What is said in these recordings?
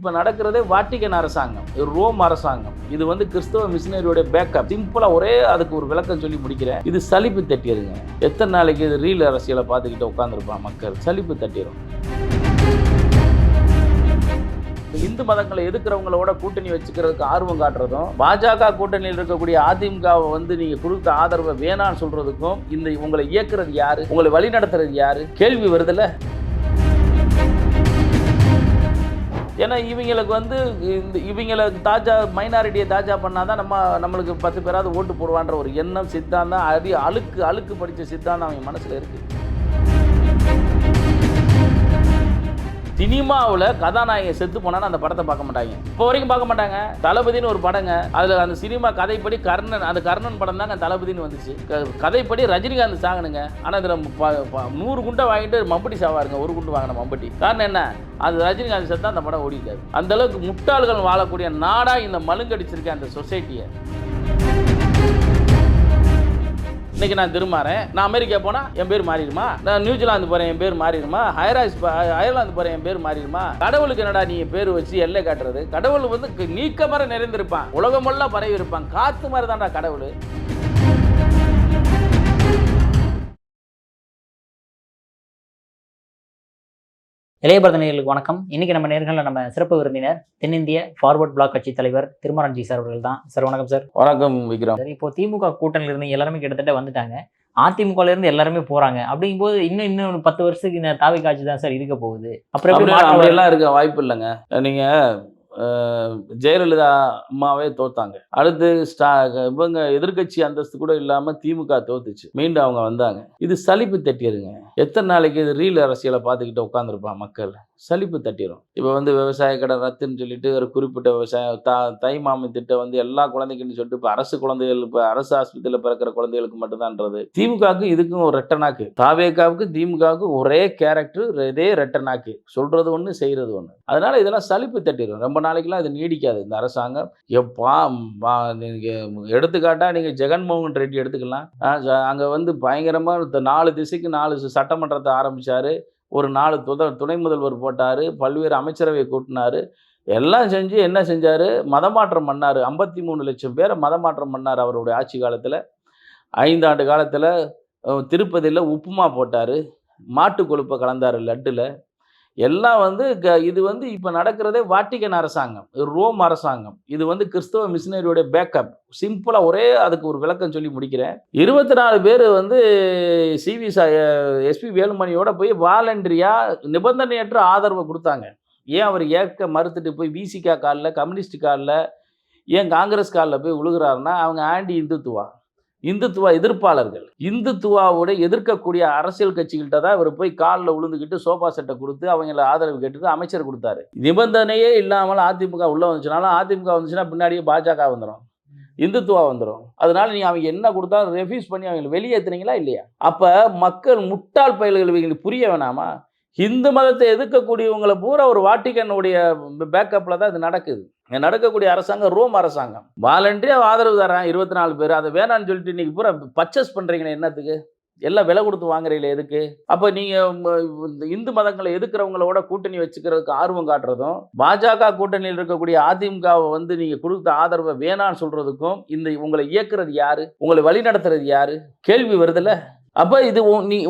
இப்போ நடக்கிறதே வாட்டிகன் அரசாங்கம், ரோம் அரசாங்கம். இது வந்து கிறிஸ்தவ மிஷினரியோட பேக்கப். சிம்பிளாக ஒரே அதுக்கு ஒரு விளக்கம் சொல்லி முடிக்கிறேன். இது சலிப்பு தட்டிடுங்க. எத்தனை நாளைக்கு இது ரீல் அரசியலை பார்த்துக்கிட்டு உட்காந்துருப்பான் மக்கள்? சலிப்பு தட்டிடும். இந்து மதங்களை எதிர்க்கிறவங்களோட கூட்டணி வச்சுக்கிறதுக்கு ஆர்வம் காட்டுறதும், பாஜக கூட்டணியில் இருக்கக்கூடிய அதிமுகவை வந்து நீங்க கொடுத்த ஆதரவை வேணான்னு சொல்றதுக்கும், இந்த உங்களை இயக்குறது யாரு, உங்களை வழி நடத்துறது யாரு கேள்வி வருதுல்ல. ஏன்னா இவங்களுக்கு வந்து இவங்களுக்கு தாஜா மைனாரிட்டியை தாஜா பண்ணாதான் நம்மளுக்கு 10 பேராவது ஓட்டு போடுவான்ற ஒரு எண்ணம், சித்தாந்தம், அழுக்கு படித்த சித்தாந்தம் அவங்க மனசுல இருக்கு. சினிமாவில் கதாநாயகன் செத்து போனான்னு அந்த படத்தை பார்க்க மாட்டாங்க, இப்போ வரைக்கும் பார்க்க மாட்டாங்க. தளபதினு ஒரு படங்க, அதில் அந்த சினிமா கதைப்படி கர்ணன் படம் தாங்க தளபதினு வந்துச்சு. கதைப்படி ரஜினிகாந்த் சாகணுங்க. ஆனால் இதில் 100 குண்டை வாங்கிட்டு மம்பட்டி சாவாருங்க, 1 குண்டு வாங்கின மம்பட்டி. காரணம் என்ன? அது ரஜினிகாந்த் செத்தா அந்த படம் ஓடிக்காது. அந்த அளவுக்கு முட்டாள்கள் வாழக்கூடிய நாடா இந்த மலுங்கடிச்சிருக்கேன் அந்த சொசைட்டியை. இன்றைக்கி நான் திரும்புறேன், நான் அமெரிக்கா போனால் என் பேர் மாறிடுமா? நான் நியூசிலாந்து போகிறேன் என் பேர் மாறிடுமா? அயர்லாந்து போகிறேன் என் பேர் மாறிடுமா? கடவுளுக்கு என்னடா நீ பேர் வச்சு எல்லை காட்டுறது? கடவுள் வந்து நீக்க மர நிறைந்திருப்பான், உலகமெல்லாம் பரவி இருப்பான், காற்று மாதிரி தான்டா கடவுள். இளையபாரத நேயர்களுக்கு வணக்கம். இன்னைக்கு நம்ம நேர்களில் நம்ம சிறப்பு விருந்தினர் தென்னிந்திய ஃபார்வர்ட் பிளாக் கட்சி தலைவர் திருமாரன்ஜி சார் அவர்கள் தான். சார் வணக்கம் சார். வணக்கம் விக்ரம். சார், இப்போ திமுக கூட்டணியில இருந்து எல்லாருமே கிட்டத்தட்ட வந்துட்டாங்க, அதிமுகல இருந்து எல்லாருமே போறாங்க. அப்படிங்கும்போது இன்னும் 10 வருஷத்துக்கு இந்த தாவி காட்சி தான் சார் இருக்க போகுது. அப்புறம் எல்லாம் இருக்க வாய்ப்பு இல்லைங்க. நீங்க ஜெயலலிதா அம்மாவே தோத்தாங்க, அடுத்து இவங்க எதிர்கட்சி அந்தஸ்து கூட இல்லாம திமுக தோத்துச்சு, மீண்டும் அவங்க வந்தாங்க. இது சலிப்பு தட்டிடுங்க. எத்தனை நாளைக்கு இது ரீல் அரசியலை பார்த்துக்கிட்டு உட்காந்துருப்பான் மக்கள்? சலிப்பு தட்டிடும். இப்போ வந்து விவசாய கடன் ரத்துன்னு சொல்லிட்டு ஒரு குறிப்பிட்ட விவசாயம் தை மாமன் திட்டம் வந்து எல்லா குழந்தைக்குன்னு சொல்லிட்டு இப்போ அரசு குழந்தைகள், இப்போ அரசு ஆஸ்பத்திரியில் பிறக்கிற குழந்தைகளுக்கு மட்டும்தான்றது. திமுகவுக்கு இதுக்கும் ஒரு ரெட்டனாக்கு, தாவேக்காவுக்கு திமுகவுக்கு ஒரே கேரக்டர், இதே ரெட்டனாக்கு, சொல்றது ஒன்று செய்யறது ஒன்று. அதனால இதெல்லாம் சலிப்பு தட்டிடும். ரொம்ப நாளைக்கெல்லாம் இது நீடிக்காது இந்த அரசாங்கம். நீங்கள் எடுத்துக்காட்டா நீங்கள் ஜெகன்மோகன் ரெட்டி எடுத்துக்கலாம். அங்கே வந்து பயங்கரமாக 4 திசைக்கு 4 சட்டமன்றத்தை ஆரம்பித்தார், ஒரு 4 துணை முதல்வர் போட்டார், பல்வேறு அமைச்சரவை கூட்டினார், எல்லாம் செஞ்சு என்ன செஞ்சார்? மதமாற்றம் பண்ணார். 53 லட்சம் பேரை மதமாற்றம் பண்ணார் அவருடைய ஆட்சி காலத்தில். 5 ஆண்டு காலத்தில் திருப்பதியில் உப்புமா போட்டார், மாட்டு கொழுப்பை கலந்தார் லட்டில். எல்லாம் வந்து இது வந்து இப்போ நடக்கிறதே வாட்டிகன் அரசாங்கம், ரோம் அரசாங்கம். இது வந்து கிறிஸ்தவ மிஷினரியோட பேக்கப். சிம்பிளாக ஒரே அதுக்கு ஒரு விளக்கம் சொல்லி முடிக்கிறேன். 24 பேர் வந்து எஸ்பி வேலுமணியோட போய் வாலண்டரியாக நிபந்தனையற்ற ஆதரவை கொடுத்தாங்க. ஏன் அவர் ஏற்க மறுத்துட்டு போய் விசிகா காலில், கம்யூனிஸ்ட் காலில், ஏன் காங்கிரஸ் காலில் போய் விழுகிறாருன்னா அவங்க ஆண்டி இந்துத்துவா எதிர்ப்பாளர்கள். இந்துத்துவாவோட எதிர்க்கக்கூடிய அரசியல் கட்சிகள்கிட்ட தான் இவர் போய் காலில் விழுந்துக்கிட்டு சோஃபா செட்டை கொடுத்து அவங்கள ஆதரவு கேட்டுட்டு அமைச்சர் கொடுத்தாரு. நிபந்தனையே இல்லாமல் அதிமுக உள்ளே வந்துச்சுனாலும், அதிமுக வந்துச்சுன்னா பின்னாடியே பாஜக வந்துடும், இந்துத்துவா வந்துடும். அதனால நீ அவங்க என்ன கொடுத்தாலும் ரெஃப்யூஸ் பண்ணி அவங்களை வெளியேற்றுனீங்களா இல்லையா? அப்போ மக்கள் முட்டாள் பயல்கள் இவங்களுக்கு புரிய வேணாமா? இந்து மதத்தை எதிர்க்கக்கூடியவங்களை பூரா ஒரு வாட்டிகனுடைய பேக்கப்பில் தான் இது நடக்குது. நடக்கக்கூடிய அரசாங்கம் ரோம் அரசாங்கம். வாலண்டரியாக ஆதரவு தரான் 24 பேர். அதை வேணான்னு சொல்லிட்டு இன்றைக்கி பூரா பர்ச்சேஸ் பண்ணுறீங்களே என்னத்துக்கு? எல்லாம் விலை கொடுத்து வாங்குறீங்களே எதுக்கு? அப்போ நீங்கள் இந்து மதங்களை எதிர்க்கிறவங்களோட கூட்டணி வச்சுக்கிறதுக்கு ஆர்வம் காட்டுறதும், பாஜக கூட்டணியில் இருக்கக்கூடிய அதிமுகவை வந்து நீங்கள் கொடுத்த ஆதரவை வேணான்னு சொல்கிறதுக்கும், உங்களை இயக்குறது யாரு, உங்களை வழி நடத்துறது யாரு கேள்வி வருதுல்ல. அப்போ இது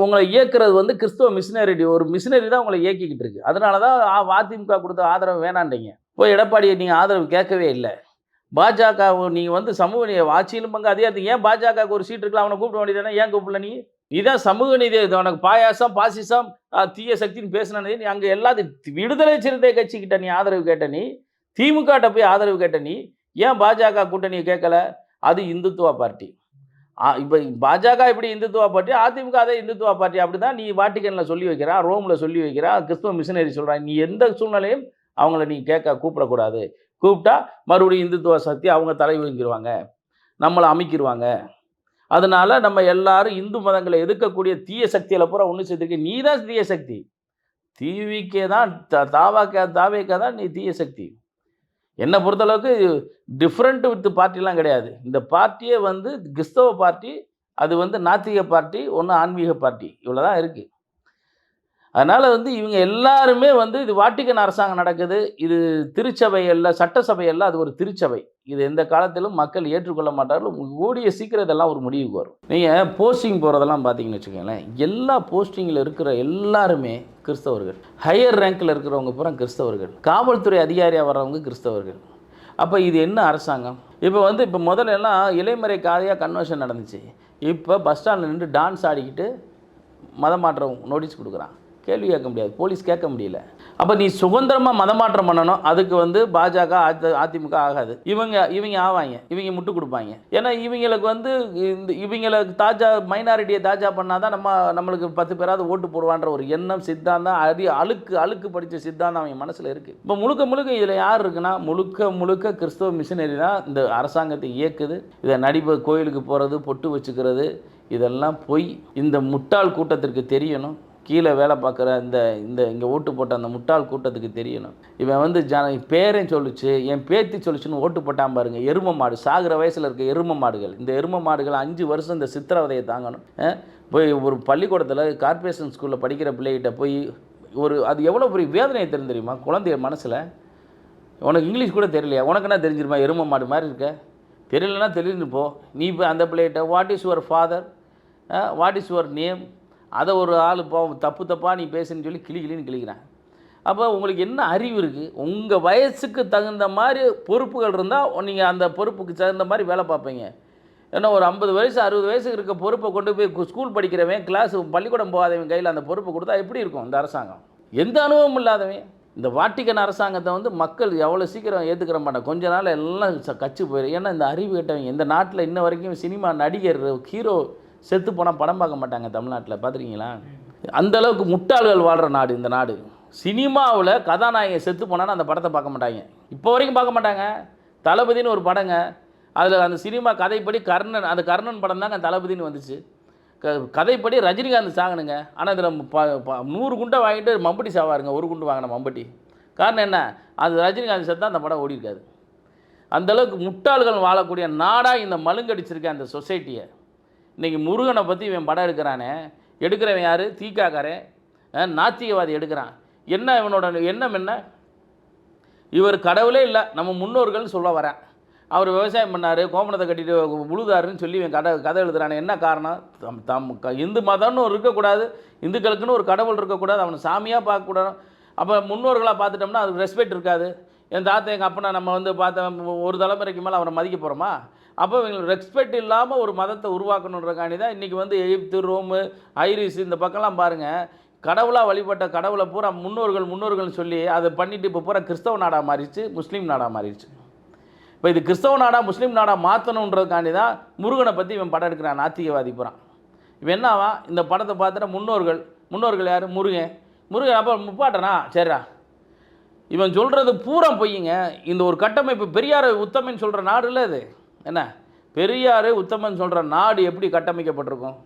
உங்களை இயக்குறது வந்து கிறிஸ்தவ மிஷினரி, ஒரு மிஷினரி தான் உங்களை இயக்கிக்கிட்டு இருக்கு. அதனால தான் அதிமுக கொடுத்த ஆதரவு வேணான்றீங்க. போய் எடப்பாடியை நீங்கள் ஆதரவு கேட்கவே இல்லை. பாஜக நீங்கள் வந்து சமூக ஆட்சியிலும் பங்கு அதிகாரத்துக்கு ஏன் பாஜகவுக்கு ஒரு சீட் இருக்கலாம், அவனை கூப்பிட வேண்டியதானே? ஏன் கூப்பிடல? நீதான் சமூக நீதி, உனக்கு பாயாசம் பாசிசம் தீய சக்தின்னு பேசினது. நீ அங்கே எல்லாத்தையும் விடுதலை சிறுத்தை கட்சிக்கிட்ட நீ ஆதரவு கேட்ட, நீ திமுகட்ட போய் ஆதரவு கேட்ட, நீ ஏன் பாஜக கூட்டணியை கேட்கல? அது இந்துத்துவா பார்ட்டி. இப்போ பாஜக இப்படி இந்துத்துவா பார்ட்டி, அதிமுக அதே இந்துத்துவா பார்ட்டி. அப்படி தான் நீ வாட்டிகனில் சொல்லி வைக்கிறா, ரோமில் சொல்லி வைக்கிறா, கிறிஸ்துவ மிஷினரி சொல்கிறான். நீ எந்த சூழ்நிலையும் அவங்கள நீ கூப்பிடக்கூடாது. கூப்பிட்டா மறுபடியும் இந்துத்துவ சக்தி அவங்க தலை வாங்கிடுவாங்க, நம்மளை அமைக்கிடுவாங்க. அதனால நம்ம எல்லாரும் இந்து மதங்களை எதிர்க்கக்கூடிய தீய சக்தியில் பூரா ஒன்று சேர்த்துருக்கு. நீ தான் தீய சக்தி. டிவிக்கே தான் தாவேக்கா தான் நீ தீய சக்தி. என்னை பொறுத்தளவுக்கு டிஃப்ரெண்ட் வித் பார்ட்டிலாம் கிடையாது. இந்த பார்ட்டியே வந்து கிறிஸ்தவ பார்ட்டி, அது வந்து நாத்திக பார்ட்டி, ஒன்று ஆன்மீக பார்ட்டி, இவ்வளோ தான் இருக்குது. அதனால் வந்து இவங்க எல்லாருமே வந்து இது வாட்டிக்கன் அரசாங்கம் நடக்குது, இது திருச்சபை அல்ல, சட்டசபை அல்ல, அது ஒரு திருச்சபை. இது எந்த காலத்திலும் மக்கள் ஏற்றுக்கொள்ள மாட்டார்கள். கூடிய சீக்கிரம் இதெல்லாம் ஒரு முடிவுக்கு வரும். நீங்கள் போஸ்டிங் போகிறதெல்லாம் பார்த்தீங்கன்னு வச்சுக்கோங்களேன், எல்லா போஸ்டிங்கில் இருக்கிற எல்லாருமே கிறிஸ்தவர்கள். ஹையர் ரேங்க்கில் இருக்கிறவங்க பூரா கிறிஸ்தவர்கள். காவல்துறை அதிகாரியாக வர்றவங்க கிறிஸ்தவர்கள். அப்போ இது என்ன அரசாங்கம்? இப்போ முதல்ல எல்லாம் இலைமறை காதையாக கன்வென்ஷன் நடந்துச்சு. இப்போ பஸ் ஸ்டாண்டில் நின்று டான்ஸ் ஆடிக்கிட்டு மதமாற்றம் நோட்டீஸ் கொடுக்குறான். கேள்வி கேட்க முடியாது, போலீஸ் கேட்க முடியல. அப்போ நீ சுதந்திரமாக மதமாற்றம் பண்ணணும், அதுக்கு வந்து பாஜக அதிமுக ஆகாது. இவங்க ஆவாங்க, இவங்க முட்டு கொடுப்பாங்க. ஏன்னா இவங்களுக்கு வந்து இவங்களுக்கு மைனாரிட்டியை தாஜா பண்ணால் தான் நம்மளுக்கு 10 பேராவது ஓட்டு போடுவான்ற ஒரு எண்ணம், சித்தாந்தம், அழுக்கு படித்த சித்தாந்தம் அவங்க மனசில் இருக்குது. இப்போ முழுக்க இதில் யார் இருக்குன்னா முழுக்க கிறிஸ்தவ மிஷினரி தான் இந்த அரசாங்கத்தை இயக்குது. இதை நடிப்பு கோயிலுக்கு போகிறது, பொட்டு வச்சுக்கிறது, இதெல்லாம் பொய். இந்த முட்டாள் கூட்டத்திற்கு தெரியணும். கீழே வேலை பார்க்குற இங்கே ஓட்டு போட்ட அந்த முட்டாள் கூட்டத்துக்கு தெரியணும். இவன் வந்து பேரையும் சொல்லிச்சு, என் பேத்தி சொல்லிச்சுன்னு ஓட்டு போட்டான் பாருங்க. எரும மாடு, சாகிற வயசில் இருக்க எரும மாடுகள். இந்த எரும மாடுகள் 5 வருஷம் இந்த சித்திரவதையை தாங்கணும். போய் ஒரு பள்ளிக்கூடத்தில் கார்ப்பரேஷன் ஸ்கூலில் படிக்கிற பிள்ளைகிட்ட போய் அது எவ்வளோ பெரிய வேதனையை தெரியுமா குழந்தைய மனசில்? உனக்கு இங்கிலீஷ் கூட தெரியலையா? உனக்குன்னா தெரிஞ்சிருமா? எரும மாடு மாதிரி இருக்க. தெரியலன்னா தெரிஞ்சுன்னு போ. நீ இப்போ அந்த பிள்ளைகிட்ட what is your father, what is your name, அதை ஒரு ஆள் தப்பாக நீ பேசுன்னு சொல்லி கிளின்னு கிளிக்கிறான். அப்போ உங்களுக்கு என்ன அறிவு இருக்குது? உங்கள் வயசுக்கு தகுந்த மாதிரி பொறுப்புகள் இருந்தால் நீங்கள் அந்த பொறுப்புக்கு தகுந்த மாதிரி வேலை பார்ப்பீங்க. ஏன்னா ஒரு 50 வயசு 60 வயசுக்கு இருக்க பொறுப்பை கொண்டு போய் ஸ்கூல் படிக்கிறவன், பள்ளிக்கூடம் போகாதவன் கையில் அந்த பொறுப்பை கொடுத்தா எப்படி இருக்கும் இந்த அரசாங்கம்? எந்த அனுபவம் இல்லாதவன். இந்த வாட்டிக்கன் அரசாங்கத்தை வந்து மக்கள் எவ்வளோ சீக்கிரம் ஏற்றுக்கிற மாட்டாங்க. கொஞ்ச நாள் எல்லாம் கச்சு போயிடும். ஏன்னா இந்த அறிவு கேட்டவங்க இந்த நாட்டில் இன்ன வரைக்கும் சினிமா நடிகர் ஹீரோ செத்து போனால் படம் பார்க்க மாட்டாங்க. தமிழ்நாட்டில் பார்த்துருக்கீங்களா? அந்தளவுக்கு முட்டாள்கள் வாழ்கிற நாடு இந்த நாடு. சினிமாவில் கதாநாயகன் செத்து போனான்னு அந்த படத்தை பார்க்க மாட்டாங்க. இப்போ வரைக்கும் பார்க்க மாட்டாங்க. தளபதினு ஒரு படங்க, அதில் அந்த சினிமா கதைப்படி கர்ணன் படம் தாங்க தளபதினு வந்துச்சு. கதைப்படி ரஜினிகாந்த் சாகணுங்க. ஆனால் இதில் 100 குண்டை வாங்கிட்டு மம்பட்டி சாவாருங்க. 1 குண்டு வாங்கின மம்பட்டி. காரணம் என்ன? அது ரஜினிகாந்த் செத்தான் அந்த படம் ஓடி இருக்காது. அந்தளவுக்கு முட்டாள்கள் வாழக்கூடிய நாடாக இந்த மழுங்கடிச்சிருக்கேன் அந்த சொசைட்டியை. இன்றைக்கி முருகனை பற்றி இவன் படம் எடுக்கிறானே, எடுக்கிறவன் யார்? தீக்காக்காரன், நாத்திகவாதி எடுக்கிறான். என்ன இவனோட எண்ணம் என்ன? இவர் கடவுளே இல்லை, நம்ம முன்னோர்கள்னு சொல்ல வரேன். அவர் விவசாயம் பண்ணார், கோமணத்தை கட்டிட்டு உழுதாருன்னு சொல்லி இவன் கதை எழுதுறானே. என்ன காரணம்? இந்து மதம்னு இருக்கக்கூடாது, இந்துக்களுக்குன்னு ஒரு கடவுள் இருக்கக்கூடாது, அவனை சாமியாக பார்க்கக்கூடாது. அப்போ முன்னோர்களாக பார்த்துட்டோம்னா அதுக்கு ரெஸ்பெக்ட் இருக்காது. என் தாத்தா எங்கள் அப்பனை நம்ம வந்து பார்த்த ஒரு தலைமுறைக்கு மேலே அவனை மதிக்க போகிறோமா? அப்போ இவங்களுக்கு ரெஸ்பெக்ட் இல்லாமல் ஒரு மதத்தை உருவாக்கணுன்றக்காண்டி தான் இன்றைக்கி வந்து எகிப்து, ரோமு, ஐரிஸ் இந்த பக்கம்லாம் பாருங்கள், கடவுளாக வழிபட்ட கடவுளை பூரா முன்னோர்கள்னு சொல்லி அதை பண்ணிவிட்டு இப்போ பூரா கிறிஸ்தவ நாடாக மாறிடுச்சு, முஸ்லீம் நாடாக மாறிடுச்சு. இப்போ இது கிறிஸ்தவ நாடாக முஸ்லீம் நாடாக மாற்றணுன்றதுக்காண்டி தான் முருகனை பற்றி இவன் படம் எடுக்கிறான், நாத்திகவாதி பூரா. இவன் என்னவா இந்த படத்தை பார்த்துட்டா முன்னோர்கள் யார்? முருகன் அப்போ முப்பாட்டனா சரிடா. இவன் சொல்கிறது பூரா பொய்யுங்க. இந்த ஒரு கட்டமைப்பு பெரியார் உத்தமன் சொல்கிற நாடு இல்லை இது. என்ன பெரியார் உத்தமன் சொல்கிற நாடு எப்படி கட்டமைக்கப்பட்டிருக்கும்?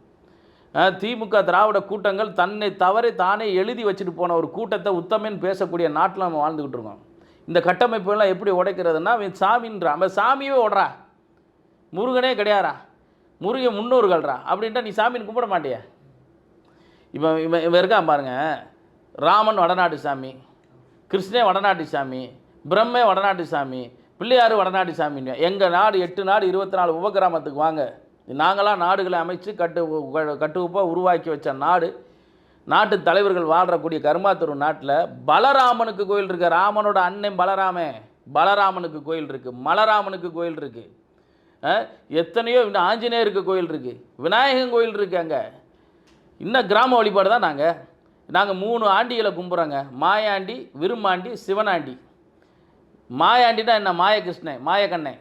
திமுக திராவிட கூட்டங்கள் தன்னை தவறி தானே எழுதி வச்சுட்டு போன ஒரு கூட்டத்தை உத்தமன் பேசக்கூடிய நாட்டில் நம்ம வாழ்ந்துக்கிட்டு இருக்கோம். இந்த கட்டமைப்புலாம் எப்படி உடைக்கிறதுனா அவன் சாமின்றான். அவன் சாமியே ஓடுறா, முருகனே கிடையாரா, முருகன் முன்னோர்கள்றா அப்படின்ட்டா நீ சாமின்னு கும்பிட மாட்டியா? இவன் இருக்கான் பாருங்க, ராமன் வடநாட்டு சாமி, கிருஷ்ணே வடநாட்டு சாமி, பிரம்மே வடநாட்டு சாமி, பிள்ளையார் வடநாட்டு சாமின்னு. எங்கள் நாடு 8 நாடு 24 உபகிராமத்துக்கு வாங்க. நாங்களாம் நாடுகளை அமைச்சு கட்டுப்பாக உருவாக்கி வச்ச நாட்டு தலைவர்கள் வாழ்கிறக்கூடிய கருமாத்தூர் நாட்டில் பலராமனுக்கு கோயில் இருக்குது. ராமனோட அண்ணன் பலராமனுக்கு கோயில் இருக்குது, மலராமனுக்கு கோயில் இருக்குது, எத்தனையோ இன்னும் ஆஞ்சநேயருக்கு கோயில் இருக்குது, விநாயகன் கோயில் இருக்குது. அங்கே இன்னும் கிராம வழிபாடு தான். நாங்கள் 3 ஆண்டிகளை கும்பிட்றோங்க. மாயாண்டி, விருமாண்டி, சிவனாண்டி. மாயாண்டினா என்ன? மாயக்கண்ணன்.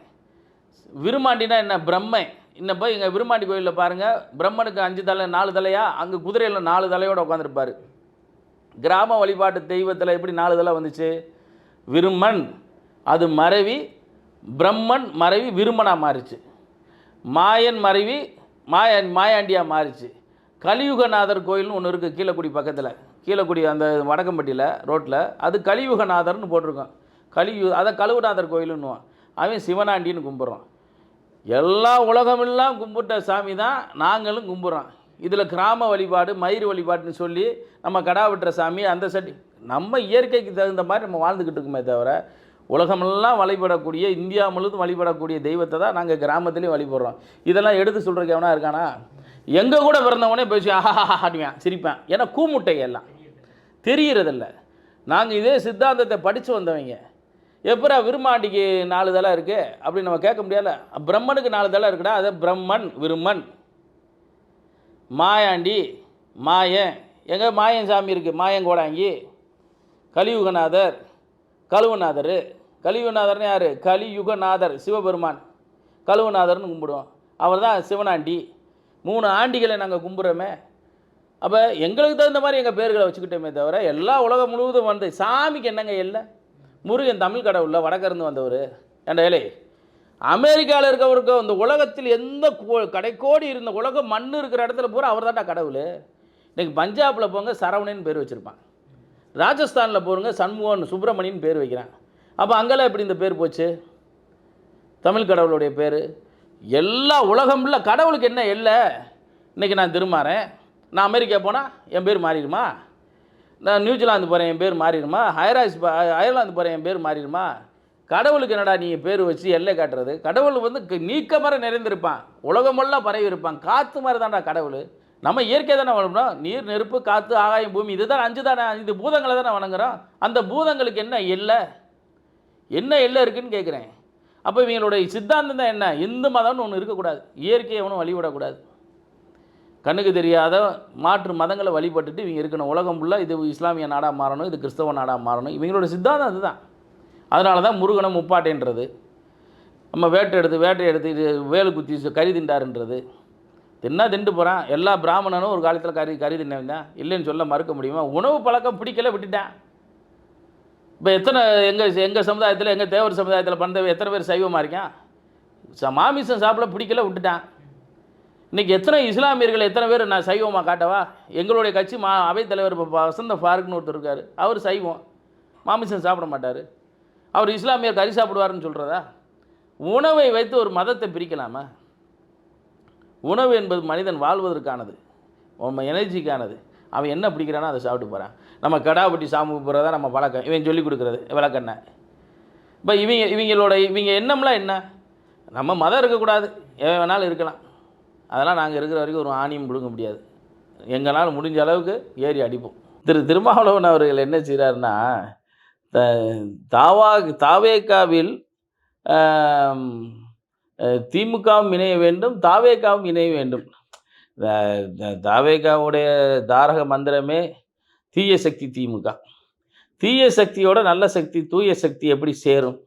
விருமாண்டினா என்ன? பிரம்மை. இன்னும் போய் எங்கள் விருமாண்டி கோயிலில் பாருங்கள், பிரம்மனுக்கு 5 தலை 4 தலையா, அங்கே குதிரையில் 4 தலையோடு உட்காந்துருப்பார். கிராம வழிபாட்டு தெய்வத்தில் எப்படி 4 தலை வந்துச்சு? விருமன் அது மறைவி, பிரம்மன் மறைவி விருமனாக மாறிச்சு, மாயன் மறைவி மாயாண்டியாக மாறிச்சு. கலியுகநாதர் கோயில்னு ஒன்று இருக்குது கீழக்குடி பக்கத்தில், கீழக்குடி அந்த வடக்கம்பட்டியில் ரோட்டில், அது கலியுகநாதர்னு போட்டிருக்கோம். அதை கழுவுநாதர் கோயிலுன்னுவான். அவன் சிவனாண்டின்னு கும்பிட்றோம். எல்லா உலகமெல்லாம் கும்பிட்ட சாமி தான் நாங்களும் கும்பிட்றோம். இதில் கிராம வழிபாடு மயிர் வழிபாடுன்னு சொல்லி நம்ம கடா வெட்டுற சாமி அந்த சட்டி நம்ம இயற்கைக்கு தகுந்த மாதிரி நம்ம வாழ்ந்துக்கிட்டு இருக்குமே தவிர உலகமெல்லாம் வழிபடக்கூடிய இந்தியா முழுவதும் வழிபடக்கூடிய தெய்வத்தை தான் நாங்கள் கிராமத்துலேயும் வழிபடுறோம். இதெல்லாம் எடுத்து சொல்கிறக்கு எவனா இருக்கானா? எங்கள் கூட பிறந்தவனே பேசி ஆடுவேன் சிரிப்பேன். ஏன்னா கூமுட்டை எல்லாம் தெரிகிறதில்ல. நாங்கள் இதே சித்தாந்தத்தை படித்து வந்தவங்க. எப்பரா விரும்மாண்டிக்கு 4 தலை இருக்குது அப்படின்னு நம்ம கேட்க முடியல. பிரம்மனுக்கு 4 தலை இருக்குடா. அதை பிரம்மன் விரும்மன் மாயாண்டி மாயன். எங்கே மாயன் சாமி இருக்குது? மாயங்கோடாங்கி கலியுகநாதர் கழுவநாதர். கலியுகநாதர்னு யார்? கலியுகநாதர் சிவபெருமான். கழுவநாதர்னு கும்பிடுவோம். அவர் தான் சிவனாண்டி. 3 ஆண்டிகளை நாங்கள் கும்பிட்றோமே. அப்போ எங்களுக்கு தகுந்த மாதிரி எங்கள் பேர்களை வச்சுக்கிட்டோமே தவிர எல்லா உலகம் முழுவதும் வந்து சாமிக்கு என்னங்க இல்லை? முருகன் தமிழ் கடவுளில் வடக்கிருந்து வந்தவர். ஏண்டா ஏலே, அமெரிக்காவில் இருக்கவருக்கு இந்த உலகத்தில் எந்த கடைக்கோடி இருந்த உலகம் மண் இருக்கிற இடத்துல பூரா அவர் தான்டா கடவுள். இன்றைக்கி பஞ்சாபில் போங்க சரவணன் பேர் வச்சுருப்பான். ராஜஸ்தானில் போருங்க சண்முகன் சுப்பிரமணியன் பேர் வைக்கிறான். அப்போ அங்கெல்லாம் எப்படி இந்த பேர் போச்சு? தமிழ் கடவுளுடைய பேர். எல்லா உலகம் இல்லை கடவுளுக்கு என்ன இல்லை? இன்றைக்கி நான் திருமாறேன், நான் அமெரிக்கா போனால் என் பேர் மாறிடுமா? நான் நியூசிலாந்து போகிறேன் என் பேர் மாறிடுமா? அயர்லாந்து போகிறேன் என் பேர் மாறிடுமா? கடவுளுக்கு என்னடா நீ பேர் வச்சு எல்லை காட்டுறது? கடவுள் வந்து நீக்க மாதிரி நிறைந்திருப்பான், உலகமெல்லாம் பரவி இருப்பான், காற்று மாதிரி தான்டா கடவுள். நம்ம இயற்கை தானே வளர்றோம். நீர் நெருப்பு காற்று ஆகாயம் பூமி இதுதான் 5 தானே. 5 பூதங்களை தானே வணங்குறோம். அந்த பூதங்களுக்கு என்ன எல்லை இருக்குதுன்னு கேட்குறேன். அப்போ இவங்களுடைய சித்தாந்தம் தான் என்ன? இந்து மதம்னு ஒன்று இருக்கக்கூடாது. இயற்கையை ஒன்றும் வழிபடக்கூடாது. கண்ணுக்கு தெரியாத மாற்று மதங்களை வழிபட்டுட்டு இவங்க இருக்கணும். உலகம் ஃபுல்லாக இது இஸ்லாமிய நாடாக மாறணும், இது கிறிஸ்தவ நாடாக மாறணும். இவங்களோட சித்தாந்தம் அதுதான். அதனால தான் முருகனை முப்பாட்டேன்றது, நம்ம வேட்டை எடுத்து இது வேலு குத்தி கறி திண்டாருன்றது. திண்டு போகிறான். எல்லா பிராமணனும் ஒரு காலத்தில் கறி தின்னவன் தான், இல்லைன்னு சொல்ல மறுக்க முடியுமா? உணவு பழக்கம் பிடிக்கல, விட்டுட்டேன். இப்போ எத்தனை எங்கள் சமுதாயத்தில், எங்கள் தேவர் சமுதாயத்தில் பண்ண எத்தனை பேர் சைவமாக இருக்கான்? மாமிசம் சாப்பிட பிடிக்கல, விட்டுட்டான். இன்றைக்கி எத்தனை இஸ்லாமியர்கள் எத்தனை பேர் நான் சைவமாக காட்டவா? எங்களுடைய கட்சி அவைத்தலைவர் வசந்த ஃபாருக்னு ஒருத்தர் இருக்கார். அவர் சைவம், மாமிசம் சாப்பிட மாட்டார். அவர் இஸ்லாமியர் கறி சாப்பிடுவார்னு சொல்கிறதா? உணவை வைத்து ஒரு மதத்தை பிரிக்கலாமா? உணவு என்பது மனிதன் வாழ்வதற்கானது, நம்ம எனர்ஜிக்கானது. அவன் என்ன பிடிக்கிறானோ அதை சாப்பிட்டு போகிறான். நம்ம கடாபட்டி சாமி போகிறதா நம்ம பழக்கம். இவன் சொல்லிக் கொடுக்குறது விளக்கண்ண. இப்போ இவங்க எண்ணம்லாம் என்ன? நம்ம மதம் இருக்கக்கூடாது, எவன் வேணாலும் இருக்கலாம். அதெல்லாம் நாங்கள் இருக்கிற வரைக்கும் ஒரு ஆணியும் பிடுங்க முடியாது. எங்களால் முடிஞ்ச அளவுக்கு ஏறி அடிப்போம். திருமாவளவன் அவர்கள் என்ன செய்கிறாருன்னா, தாவேக்காவில் திமுகவும் இணைய வேண்டும், தாவேக்காவும் இணைய வேண்டும். தாவேக்காவுடைய தாரக மந்திரமே தீய சக்தி திமுக. தீய சக்தியோட நல்ல சக்தி தூய சக்தி எப்படி சேரும்?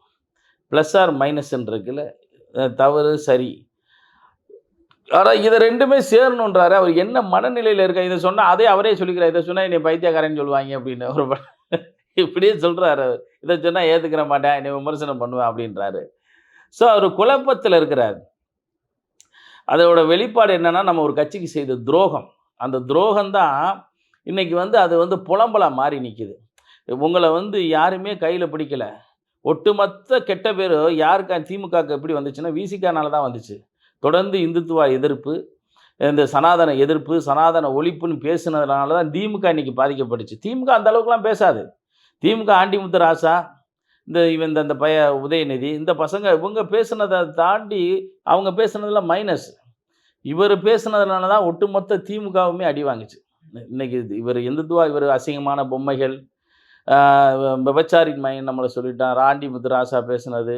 ப்ளஸ் ஆர் மைனஸ்ன்னு இருக்குல்ல, தவறு சரி. ஆனால் இதை ரெண்டுமே சேரணுன்றாரு. அவர் என்ன மனநிலையில் இருக்க? இதை சொன்னால் அதே அவரே சொல்லிக்கிறார். இதை சொன்னால் என்னை பைத்தியக்காரன்னு சொல்லுவாங்க அப்படின்னு ஒரு இப்படியே சொல்கிறாரு. அவர் இதை சொன்னால் ஏற்றுக்கிற மாட்டேன், என்னை விமர்சனம் பண்ணுவேன் அப்படின்றாரு. ஸோ அவர் குழப்பத்தில் இருக்கிறார். அதோட வெளிப்பாடு என்னென்னா, நம்ம ஒரு கட்சிக்கு செய்த துரோகம். அந்த துரோகம்தான் இன்றைக்கி அது புலம்பலாக மாறி நிற்கிது. உங்களை யாருமே கையில் பிடிக்கலை. ஒட்டுமொத்த கெட்ட பேர் யாருக்கா திமுகவுக்கு எப்படி வந்துச்சுன்னா விசிகானால தான் வந்துச்சு. தொடர்ந்து இந்துத்துவ எதிர்ப்பு, இந்த சனாதன எதிர்ப்பு, சனாதன ஒழிப்புன்னு பேசுனதுனால தான் திமுக இன்றைக்கி பாதிக்கப்பட்டுச்சு. திமுக அந்த அளவுக்குலாம் பேசாது. திமுக ஆண்டிமுத்து ராசா, இந்த பைய உதயநிதி, இந்த பசங்க இவங்க பேசுனதை தாண்டி அவங்க பேசுனதில் மைனஸ். இவர் பேசுனதுனால தான் ஒட்டுமொத்த திமுகவுமே அடி வாங்குச்சு. இன்றைக்கி இவர் இந்துத்துவா, இவர் அசிங்கமான பொம்மைகள், விபச்சாரின் மையம் நம்மளை சொல்லிட்டான். ஆண்டிமுத்து ராசா பேசுனது,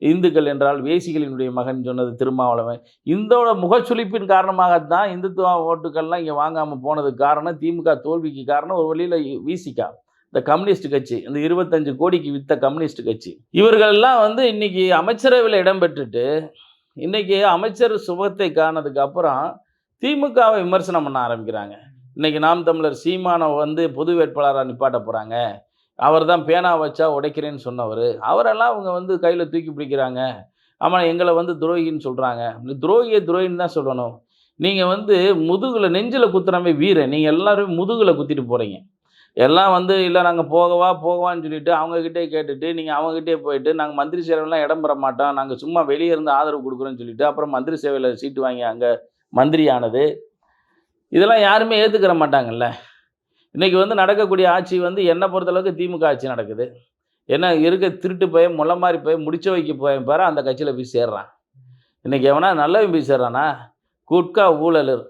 இந்துக்கள் என்றால் வேசிகளினுடைய மகன் சொன்னது திருமாவளவன். இந்தோட முகச்சுளிப்பின் காரணமாகத்தான் இந்துத்துவ ஓட்டுக்கள்லாம் இங்கே வாங்காமல் போனதுக்கு காரணம், திமுக தோல்விக்கு காரணம் ஒரு வழியில் விசிகா, இந்த கம்யூனிஸ்ட் கட்சி, இந்த 25 கோடிக்கு வித்த கம்யூனிஸ்ட் கட்சி. இவர்கள்லாம் இன்றைக்கி அமைச்சரவையில் இடம்பெற்றுட்டு இன்றைக்கி அமைச்சர் சுபத்தை காணதுக்கு அப்புறம் திமுகவை விமர்சனம் பண்ண ஆரம்பிக்கிறாங்க. இன்றைக்கி நாம் தமிழர் சீமானை பொது வேட்பாளராக நிப்பாட்ட போகிறாங்க, அவர் தான் பேனா வச்சா உடைக்கிறேன்னு சொன்னவர், அவரெல்லாம் அவங்க கையில் தூக்கி பிடிக்கிறாங்க. ஆமாம், எங்களை துரோகின்னு சொல்கிறாங்க. துரோகின்னு தான் சொல்லணும். நீங்கள் முதுகில் நெஞ்சில் குத்துறமே வீரன், நீங்கள் எல்லோரும் முதுகில் குத்திட்டு போகிறீங்க. எல்லாம் இல்லை நாங்கள் போகவான்னு சொல்லிவிட்டு அவங்கக்கிட்டே கேட்டுட்டு நீங்கள் அவங்ககிட்டே போயிட்டு நாங்கள் மந்திரி சேவையெல்லாம் இடம் பெற மாட்டோம், நாங்கள் சும்மா வெளியே இருந்து ஆதரவு கொடுக்குறோன்னு சொல்லிவிட்டு அப்புறம் மந்திரி சேவையில் சீட்டு வாங்கி அங்கே மந்திரியானது. இதெல்லாம் யாருமே ஏற்றுக்கிற மாட்டாங்கல்ல. இன்றைக்கி வந்து நடக்கக்கூடிய ஆட்சி வந்து என்னை பொறுத்தளவுக்கு திமுக ஆட்சி நடக்குது. ஏன்னா இருக்க திருட்டு பையன், முள்ள மாதிரி பையன், முடிச்ச வைக்க பையன் பாரு அந்த கட்சியில் போய் சேர்றான். இன்றைக்கி எவனா நல்லவன் போய் சேர்றானா? குட்கா ஊழலர்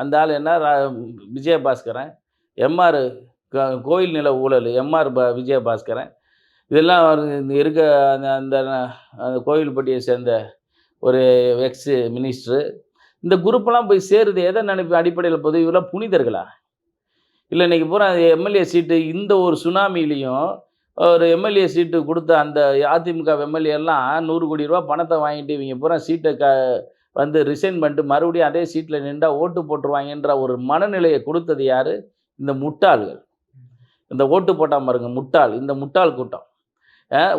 அந்த ஆள் என்ன விஜயபாஸ்கரன், எம்ஆர் கோயில் நில ஊழல் எம்ஆர் விஜயபாஸ்கரன், இதெல்லாம் இருக்க அந்த அந்த அந்த கோவில்பட்டியை சேர்ந்த ஒரு எக்ஸ் மினிஸ்டரு, இந்த குரூப்பெல்லாம் போய் சேருது எதை அடிப்படையில் போகுது? இவரெல்லாம் புனிதர்களா? இல்லை இன்றைக்கி பூரா எம்எல்ஏ சீட்டு இந்த ஒரு சுனாமிலையும் ஒரு எம்எல்ஏ சீட்டு கொடுத்த அந்த அதிமுக எம்எல்ஏலாம் 100 கோடி ரூபா பணத்தை வாங்கிட்டு இவங்க பூரா சீட்டை வந்து ரிசைன் பண்ணிட்டு மறுபடியும் அதே சீட்டில் நின்றா ஓட்டு போட்டுருவாங்கன்ற ஒரு மனநிலையை கொடுத்தது யார்? இந்த முட்டாள்கள். இந்த ஓட்டு போட்டால் பாருங்க முட்டாள், இந்த முட்டாள் கூட்டம்.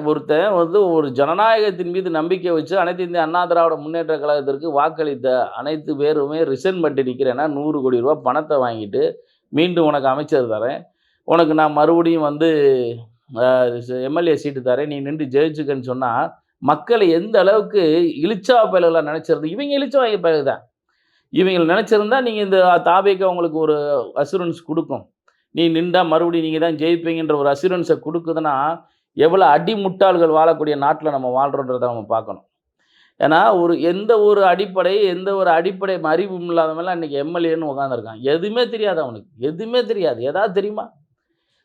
ஒருத்தன் வந்து ஒரு ஜனநாயகத்தின் மீது நம்பிக்கை வச்சு அனைத்து இந்திய அண்ணா திராவிட முன்னேற்ற கழகத்திற்கு வாக்களித்த அனைத்து பேருமே ரிசைன் பண்ணிட்டு நிற்கிறேன்னா 100 கோடி ரூபா பணத்தை வாங்கிட்டு மீண்டும் உனக்கு அமைச்சர் தரேன், உனக்கு நான் மறுபடியும் வந்து எம்எல்ஏ சீட்டு தரேன், நீ நின்று ஜெயிச்சுக்கன்னு சொன்னால் மக்களை எந்த அளவுக்கு இழிச்சா பயல்களாக நினச்சிருந்து. இவங்க இழிச்சவாங்க பயல் தான். இவங்க நினச்சிருந்தா நீங்கள் இந்த தாபேக்கு அவங்களுக்கு ஒரு அசூரன்ஸ் கொடுக்கும், நீ நின்றா மறுபடியும் நீங்கள் தான் ஜெயிப்பீங்கன்ற ஒரு அசூரன்ஸை கொடுக்குதுன்னா எவ்வளோ அடிமுட்டாள்கள் வாழக்கூடிய நாட்டில் நம்ம வாழ்கிறோன்றதை நம்ம பார்க்கணும். ஏன்னா எந்த ஒரு அடிப்படை அறிவும் இல்லாதவங்களாம் இன்றைக்கி எம்எல்ஏன்னு உட்காந்துருக்கான். எதுவுமே தெரியாது அவனுக்கு, எதுவுமே தெரியாது. ஏதாவது தெரியுமா?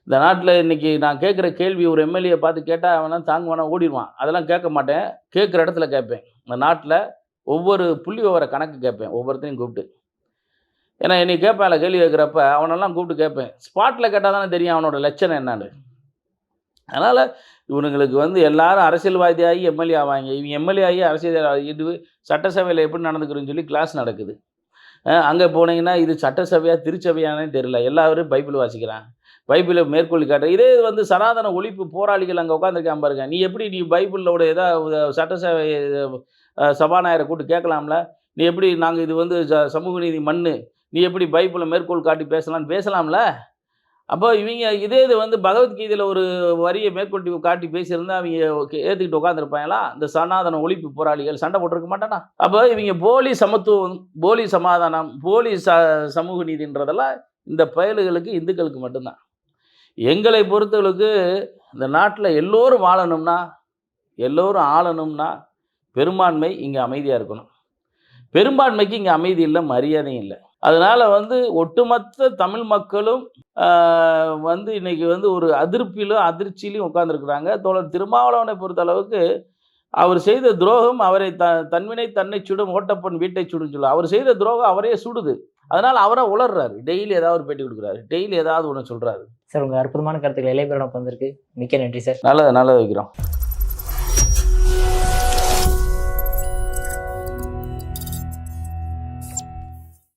இந்த நாட்டில் இன்றைக்கி நான் கேட்குற கேள்வி ஒரு எம்எல்ஏ பார்த்து கேட்டால் அவனா தாங்குவானா ஓடிடுவான். அதெல்லாம் கேட்க மாட்டேன், கேட்குற இடத்துல கேட்பேன். இந்த நாட்டில் ஒவ்வொரு புள்ளி விவர கணக்கு கேட்பேன் ஒவ்வொருத்தையும் கூப்பிட்டு. ஏன்னா என்னை கேட்பேன்ல கேள்வி கேட்குறப்ப அவனெல்லாம் கூப்பிட்டு கேட்பேன். ஸ்பாட்டில் கேட்டால் தானே தெரியும் அவனோட லட்சணம் என்னான்னு. அதனால் இவனுங்களுக்கு வந்து எல்லாரும் அரசியல்வாதியாகி எம்எல்ஏ ஆவாங்க. இவங்க எம்எல்ஏ ஆகி அரசியல் சட்டசபையில் எப்படி நடந்துக்கிறேன்னு சொல்லி கிளாஸ் நடக்குது. அங்கே போனீங்கன்னா இது சட்டசபையா திருச்சபையானே தெரியல. எல்லாரும் பைபிள் வாசிக்கிறான், பைபிளை மேற்கொள்ளி காட்டுற. இதே வந்து சனாதன ஒழிப்பு போராளிகள் அங்கே உட்காந்துருக்கான் பாருங்க. நீ பைபிளோட ஏதாவது சட்டசபை சபாநாயகரை கூப்பிட்டு கேட்கலாம்ல, நீ எப்படி நாங்கள் இது வந்து சமூக நீதி மண்ணு, நீ எப்படி பைபிளை மேற்கோள் காட்டி பேசலாம்ல. அப்போ இவங்க இது வந்து பகவத்கீதையில் ஒரு வரியை மேற்கொண்டு காட்டி பேசியிருந்தா அவங்க ஏற்றுக்கிட்டு உட்காந்துருப்பாங்களா? இந்த சனாதன ஒழிப்பு போராளிகள் சண்டை போட்டிருக்க மாட்டானா? அப்போ இவங்க போலி சமத்துவம், போலி சமாதானம், போலி சமூக நீதின்றதெல்லாம் இந்த பயல்களுக்கு, இந்துக்களுக்கு மட்டும்தான். எங்களை பொறுத்தளவுக்கு இந்த நாட்டில் எல்லோரும் வாழணும்னா, எல்லோரும் ஆளணும்னா பெரும்பான்மை இங்கே அமைதியாக இருக்கணும். பெரும்பான்மைக்கு இங்கே அமைதி இல்லை, மரியாதையும் இல்லை. அதனால் வந்து ஒட்டுமொத்த தமிழ் மக்களும் வந்து இன்றைக்கி வந்து ஒரு அதிர்ச்சியிலும் உட்காந்துருக்குறாங்க. தோழர் திருமாவளவனை பொறுத்த அளவுக்கு அவர் செய்த துரோகம் அவரை தன்வினை தன்னை சுடும், ஓட்டப்பன் வீட்டை சுடும் சொல்ல. அவர் செய்த துரோகம் அவரே சுடுது. அதனால் அவரை உளர்றாரு. டெய்லி ஏதாவது ஒரு பேட்டி கொடுக்குறாரு, டெய்லி ஏதாவது ஒன்று சொல்கிறாரு. சார் உங்கள் அற்புதமான கருத்துக்கள் இளையபெருமானுக்கு வந்திருக்கு. மிக்க நன்றி சார். நல்லது வைக்கிறோம்.